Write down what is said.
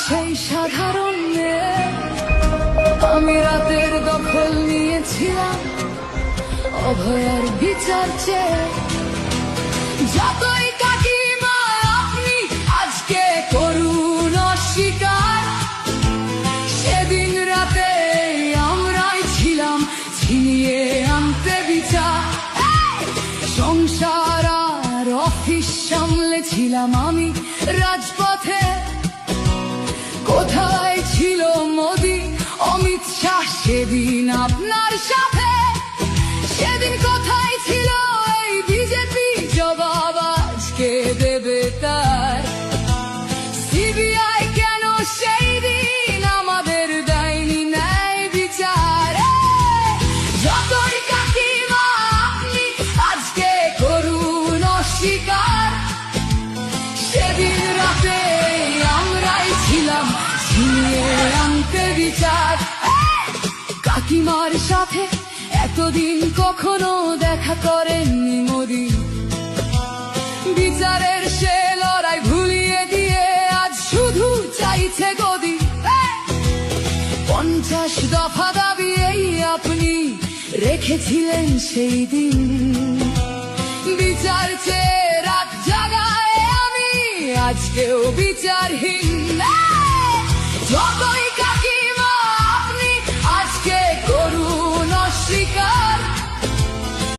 সেই সাধারণ মেয়ে, আমি রাতের দখল নিয়েছিলাম অভয়ার বিচার চেয়ে। যতই কাকিমা আপনি আজকে করুন অস্বীকার, সেদিন রাতে আমরাই ছিলাম ছিনিয়ে আনতে বিচার। সংসার আর অফিস সামলেছিলাম আমি রাজপথে। কোথায় ছিল মোদি অমিত শাহ সেদিন আপনার সাথে? সেদিন কোথায় ছিল এই বিজেপি? জবাব আজকে দেবে তার। সিবিআই কেন সেই দিন আমাদের দেয়নি ন্যায় বিচার? যতই কাকিমা আপনি আজকে করুন অস্বীকার, সেদিন রাতে আমরাই ছিলাম ছিনিয়ে আনতে বিচার। কাকিমার সাথে এতদিন কখনো দেখা করেননি মোদি, বিচারের সে লড়াই ভুলিয়ে দিয়ে আজ শুধু চাইছে গদি। 50 দফা দাবি এই আপনি রেখেছিলেন সেই দিন, বিচার চেয়ে রাত জাগায় আমি আজকেও বিচারহীন। যতই